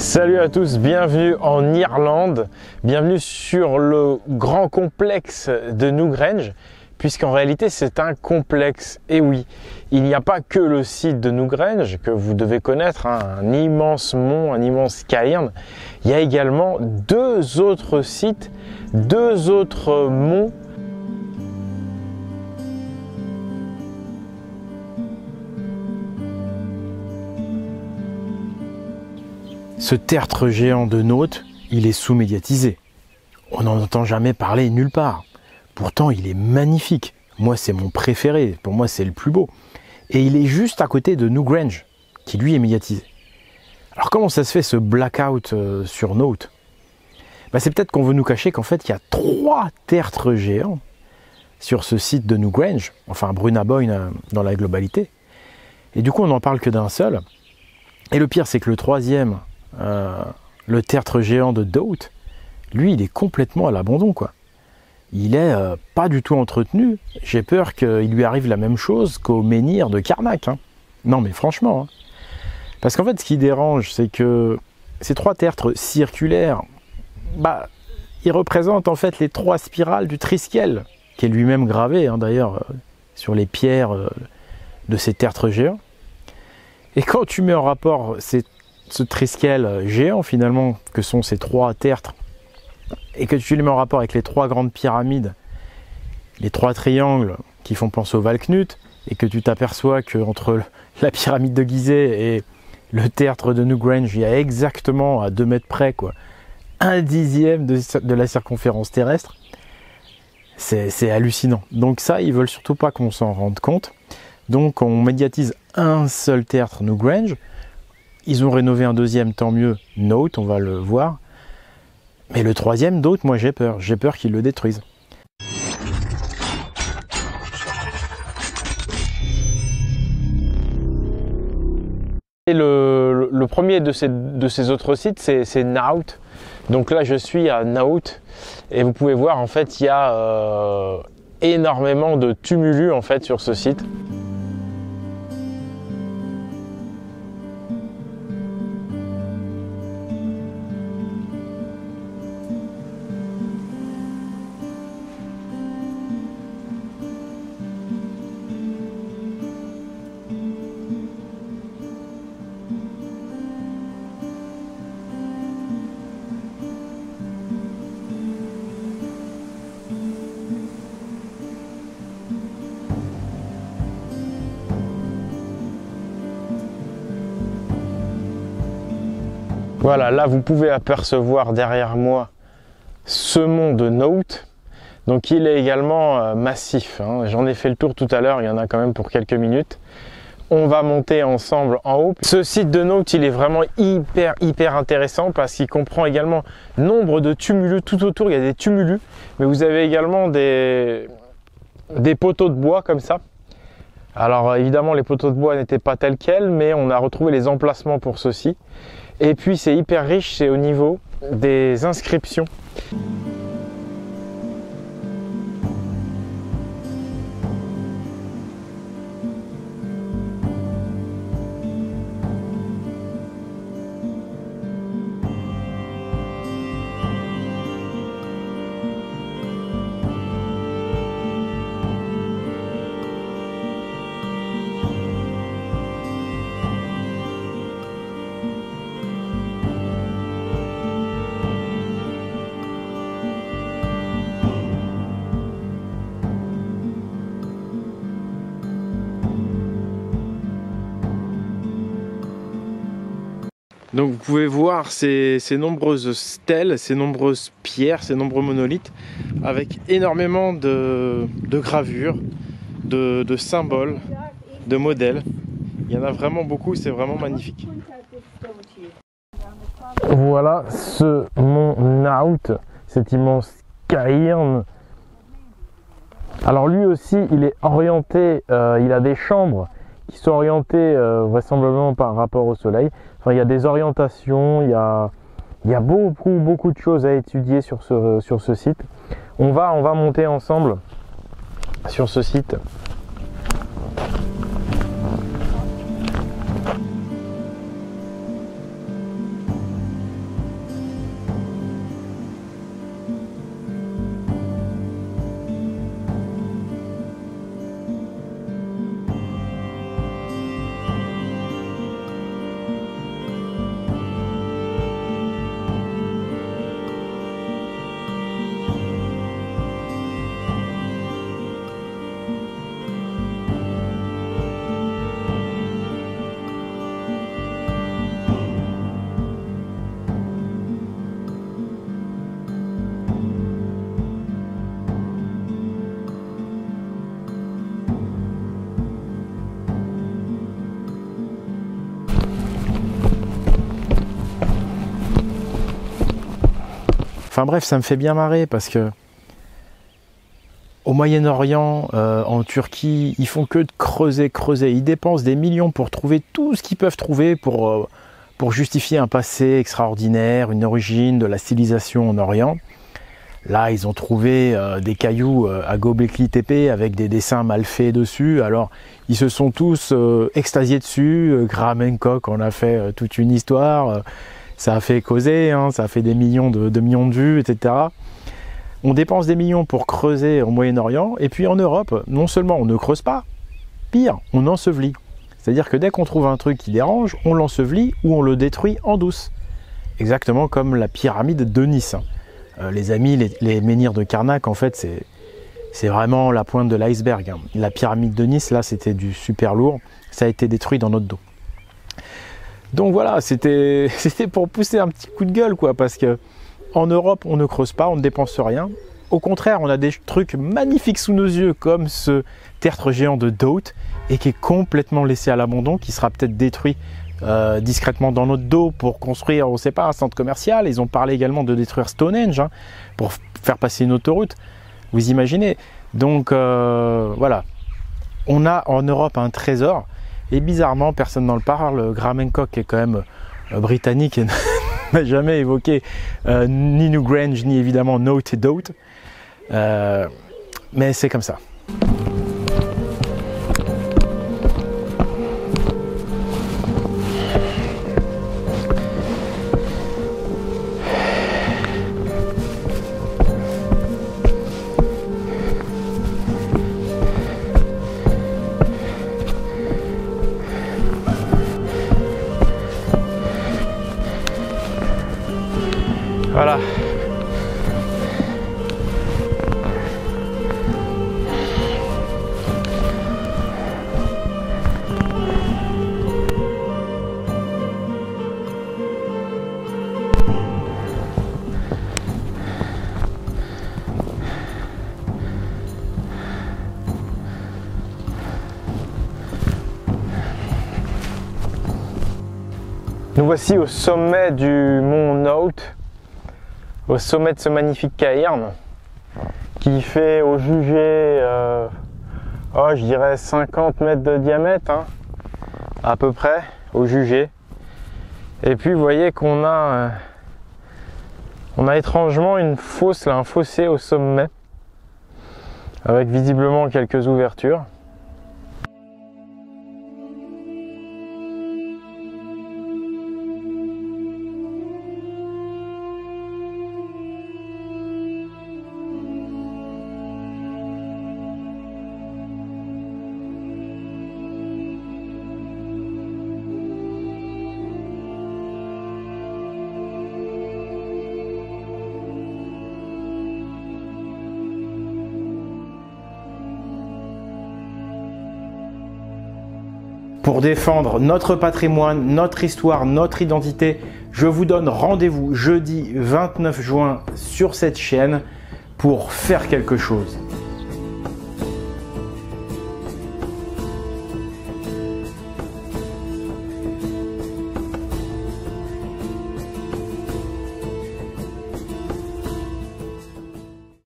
Salut à tous, bienvenue en Irlande, bienvenue sur le grand complexe de Newgrange, puisqu'en réalité c'est un complexe. Et oui, il n'y a pas que le site de Newgrange que vous devez connaître, hein, un immense mont, un immense cairn. Il y a également deux autres sites, deux autres monts. Ce tertre géant de Note, il est sous-médiatisé. On n'en entend jamais parler nulle part. Pourtant, il est magnifique. Moi, c'est mon préféré. Pour moi, c'est le plus beau. Et il est juste à côté de Newgrange, qui lui est médiatisé. Alors, comment ça se fait ce blackout sur Note? C'est peut-être qu'on veut nous cacher qu'en fait, il y a 3 tertres géants sur ce site de Newgrange, enfin Brunnaboyne dans la globalité. Et du coup, on n'en parle que d'un seul. Et le pire, c'est que le troisième, le tertre géant de Doat, lui, il est complètement à l'abandon, quoi. Il est pas du tout entretenu. J'ai peur qu'il lui arrive la même chose qu'au menhir de Carnac, hein. Non, mais franchement, hein. Parce qu'en fait, ce qui dérange, c'est que ces 3 tertres circulaires, ils représentent en fait les 3 spirales du Triskiel, qui est lui-même gravé, hein, d'ailleurs, sur les pierres de ces tertres géants. Et quand tu mets en rapport ce Triskiel géant, finalement, que sont ces 3 tertres, et que tu les mets en rapport avec les 3 grandes pyramides, les 3 triangles qui font penser au Valknut, et que tu t'aperçois qu'entre la pyramide de Gizeh et le tertre de Newgrange, il y a exactement à 2 mètres près, quoi, 1/10 de la circonférence terrestre, c'est hallucinant. Donc ça, ils veulent surtout pas qu'on s'en rende compte. Donc on médiatise un seul tertre, Newgrange. Ils ont rénové un deuxième, tant mieux, Note, on va le voir. Mais le troisième, Doat, moi j'ai peur qu'ils le détruisent. Et le premier de ces autres sites, c'est Naut. Donc là, je suis à Naut. Et vous pouvez voir, en fait, il y a énormément de tumulus en fait, sur ce site. Voilà, là vous pouvez apercevoir derrière moi ce mont de Note. Donc il est également massif, hein. J'en ai fait le tour tout à l'heure, il y en a quand même pour quelques minutes. On va monter ensemble en haut. Ce site de Note, il est vraiment hyper intéressant parce qu'il comprend également nombre de tumulus. Tout autour, il y a des tumulus, mais vous avez également des poteaux de bois comme ça. Alors évidemment, les poteaux de bois n'étaient pas tels quels, mais on a retrouvé les emplacements pour ceci. Et puis c'est hyper riche, c'est au niveau des inscriptions. Donc vous pouvez voir ces nombreuses stèles, ces nombreuses pierres, ces nombreux monolithes avec énormément de gravures, de symboles, de modèles. Il y en a vraiment beaucoup, c'est vraiment magnifique. Voilà ce mont Naut, cet immense cairn. Alors lui aussi, il est orienté, il a des chambres qui sont orientées vraisemblablement par rapport au soleil. Enfin, il y a des orientations, il y a beaucoup de choses à étudier sur ce site. On va monter ensemble sur ce site. Enfin bref, ça me fait bien marrer parce que au Moyen-Orient, en Turquie, ils font que de creuser. Ils dépensent des millions pour trouver tout ce qu'ils peuvent trouver pour justifier un passé extraordinaire, une origine de la civilisation en Orient. Là, ils ont trouvé des cailloux à Göbekli Tepe avec des dessins mal faits dessus. Alors, ils se sont tous extasiés dessus. Graham Hancock en a fait toute une histoire. Ça a fait causer, hein, ça a fait des millions de vues, etc. On dépense des millions pour creuser au Moyen-Orient. Et puis en Europe, non seulement on ne creuse pas, pire, on ensevelit. C'est-à-dire que dès qu'on trouve un truc qui dérange, on l'ensevelit ou on le détruit en douce. Exactement comme la pyramide de Nice. Les amis, les menhirs de Karnak, en fait, c'est vraiment la pointe de l'iceberg. La pyramide de Nice, là, c'était du super lourd. Ça a été détruit dans notre dos. Donc voilà, c'était pour pousser un petit coup de gueule, quoi, parce que en Europe, on ne creuse pas, on ne dépense rien. Au contraire, on a des trucs magnifiques sous nos yeux, comme ce tertre géant de Dowd, et qui est complètement laissé à l'abandon, qui sera peut-être détruit discrètement dans notre dos pour construire, on ne sait pas, un centre commercial. Ils ont parlé également de détruire Stonehenge hein, pour faire passer une autoroute. Vous imaginez? Donc voilà, on a en Europe un trésor et bizarrement personne n'en parle. Graham Hancock est quand même britannique et n'a jamais évoqué ni Newgrange ni évidemment Note et Dowd. Mais c'est comme ça. Voilà. Nous voici au sommet du mont Note, au sommet de ce magnifique cairn qui fait au jugé, je dirais 50 mètres de diamètre, hein, à peu près, au jugé. Et puis vous voyez qu'on a, étrangement une fosse, là, un fossé au sommet, avec visiblement quelques ouvertures. Pour défendre notre patrimoine, notre histoire, notre identité, je vous donne rendez-vous jeudi 29 juin sur cette chaîne pour faire quelque chose.